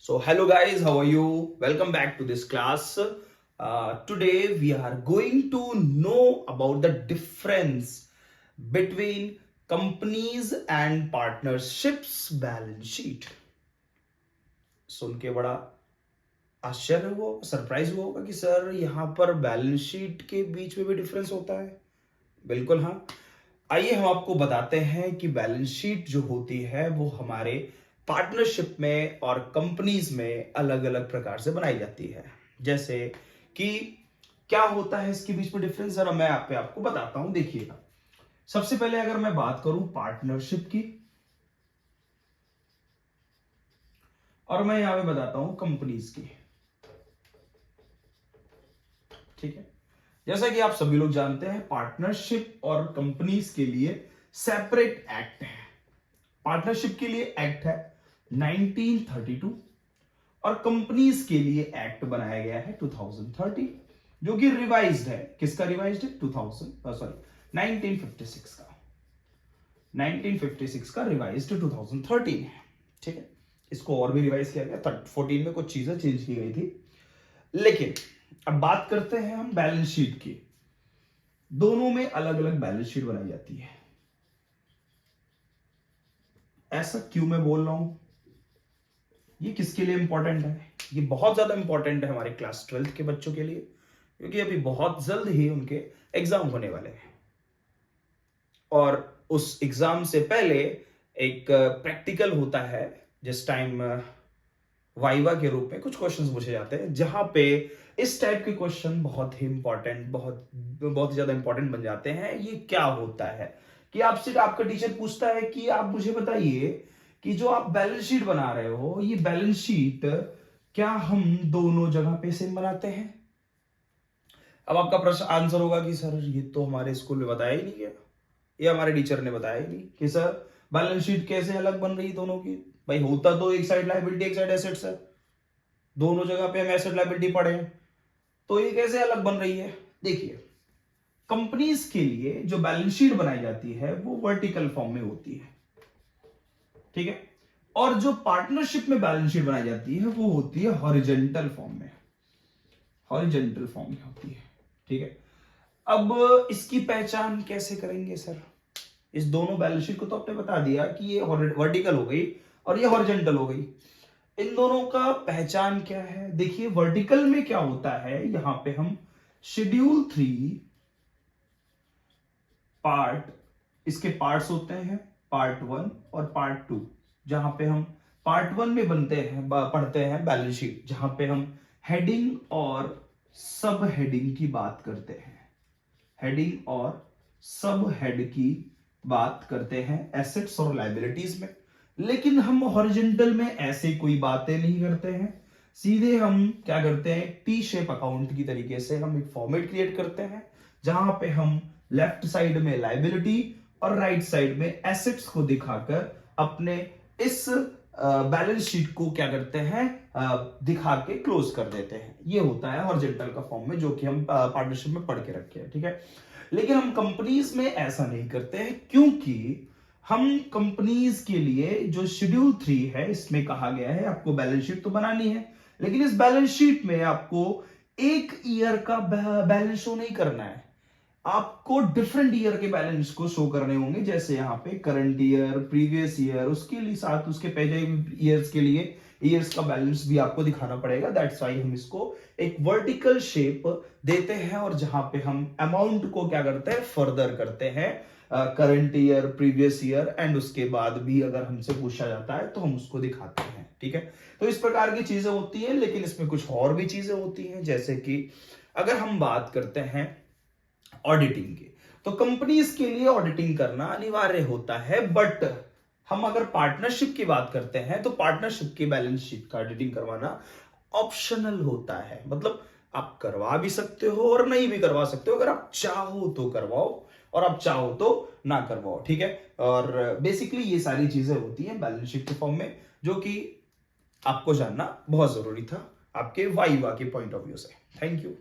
So hello guys, how are you? Welcome back to this class. Today we are going to know about the difference between companies and partnerships balance sheet. सुन के बड़ा आश्चर्य हुआ, surprise हुआ होगा कि sir यहाँ पर balance sheet के बीच में भी डिफरेंस होता है। बिल्कुल हाँ। आइए हम आपको बताते हैं कि बैलेंस शीट जो होती है वो हमारे पार्टनरशिप में और कंपनीज में अलग अलग प्रकार से बनाई जाती है। जैसे कि क्या होता है इसके बीच में डिफरेंस, जरा मैं आपको बताता हूं। देखिएगा, सबसे पहले अगर मैं बात करूं पार्टनरशिप की, और मैं यहां पे बताता हूं कंपनीज की। ठीक है, जैसा कि आप सभी लोग जानते हैं, पार्टनरशिप और कंपनीज के लिए सेपरेट एक्ट है। पार्टनरशिप के लिए एक्ट है 1932 और कंपनीज के लिए एक्ट बनाया गया है 2030, जो कि रिवाइज्ड है। किसका रिवाइज्ड है? 1956 का। 1956 का रिवाइज्ड 2013 है। ठीक है, इसको और भी रिवाइज किया गया। 14 में कुछ चीजें चेंज की गई थी। लेकिन अब बात करते हैं हम बैलेंस शीट की। दोनों में अलग अलग बैलेंस शीट बनाई जाती है। ऐसा क्यों मैं बोल रहा हूं? ये किसके लिए इंपॉर्टेंट है? ये बहुत ज्यादा इंपॉर्टेंट है हमारे क्लास 12th के बच्चों के लिए, क्योंकि अभी बहुत जल्द ही उनके एग्जाम होने वाले हैं और उस एग्जाम से पहले एक प्रैक्टिकल होता है, जिस टाइम वाइवा के रूप में कुछ क्वेश्चंस पूछे जाते हैं, जहां पे इस टाइप के क्वेश्चन बहुत ही इंपॉर्टेंट, बहुत ज्यादा इंपॉर्टेंट बन जाते हैं। ये क्या होता है कि आपसे आपका टीचर पूछता है कि आप मुझे बताइए कि जो आप बैलेंस शीट बना रहे हो, ये बैलेंस शीट क्या हम दोनों जगह पे सेम बनाते हैं? अब आपका प्रश्न आंसर होगा कि सर ये तो हमारे स्कूल में बताया ही नहीं गया, ये हमारे टीचर ने बताया ही नहीं कि सर बैलेंस शीट कैसे अलग बन रही दोनों की। भाई होता तो एक साइड लायबिलिटी एक साइड एसेट्स है, दोनों जगह पे हम एसेट लायबिलिटी पढ़े हैं, तो ये कैसे अलग बन रही है? देखिए, कंपनीज के लिए जो बैलेंस शीट बनाई जाती है वो वर्टिकल फॉर्म में होती है। ठीक है, और जो पार्टनरशिप में बैलेंस शीट बनाई जाती है वो होती है हॉरिजॉन्टल फॉर्म में। हॉरिजॉन्टल फॉर्म में होती है। ठीक है, अब इसकी पहचान कैसे करेंगे सर? इस दोनों बैलेंस शीट को तो आपने बता दिया कि ये वर्टिकल हो गई और ये हॉरिजॉन्टल हो गई। इन दोनों का पहचान क्या है? देखिए, वर्टिकल में क्या होता है, यहां पे हम शेड्यूल 3 पार्ट, इसके पार्ट्स होते हैं पार्ट 1 और पार्ट 2, जहां पे हम पार्ट 1 में पढ़ते हैं बैलेंस शीट, जहां पे हम हेडिंग और सब हेडिंग की बात करते हैं। हेडिंग और सब हेड की बात करते हैं एसेट्स और लायबिलिटीज में। लेकिन हम हॉरिजॉन्टल में ऐसे कोई बातें नहीं करते हैं। सीधे हम क्या करते हैं, टी शेप अकाउंट की तरीके से हम एक फॉर्मेट क्रिएट करते हैं, जहां पे हम लेफ्ट साइड में लायबिलिटी और राइट साइड में एसेट्स को दिखाकर अपने इस बैलेंस शीट को क्या करते हैं, दिखा के क्लोज कर देते हैं। ये होता है हॉरिजॉन्टल का फॉर्म में, जो कि हम पार्टनरशिप में पढ़ के रखे हैं। ठीक है, लेकिन हम कंपनीज में ऐसा नहीं करते हैं, क्योंकि हम कंपनीज के लिए जो शेड्यूल 3 है, इसमें कहा गया है आपको बैलेंस शीट तो बनानी है, लेकिन इस बैलेंस शीट में आपको एक ईयर का बैलेंस शो नहीं करना है, आपको डिफरेंट ईयर के बैलेंस को शो करने होंगे। जैसे यहाँ पे करंट ईयर, प्रीवियस ईयर, उसके लिए साथ उसके पहले ईयर्स के लिए ईयर्स का बैलेंस भी आपको दिखाना पड़ेगा। दैट्स व्हाई हम इसको एक वर्टिकल शेप देते हैं, और जहां पे हम अमाउंट को क्या करते हैं, फर्दर करते हैं, current year, previous year, and उसके बाद भी अगर हमसे पूछा जाता है तो हम उसको दिखाते हैं। ठीक है, तो इस प्रकार की चीजें होती है। लेकिन इसमें कुछ और भी चीजें होती हैं, जैसे कि अगर हम बात करते हैं ऑडिटिंग की, तो कंपनीज के लिए ऑडिटिंग करना अनिवार्य होता है। बट हम अगर पार्टनरशिप की बात करते हैं तो पार्टनरशिप की बैलेंस शीट का ऑडिटिंग करवाना ऑप्शनल होता है। मतलब आप करवा भी सकते हो और नहीं भी करवा सकते हो। अगर आप चाहो तो करवाओ और आप चाहो तो ना करवाओ। ठीक है, और बेसिकली ये सारी चीजें होती हैं बैलेंस शीट के फॉर्म में, जो कि आपको जानना बहुत जरूरी था आपके वाइवा के पॉइंट ऑफ व्यू से। Thank you.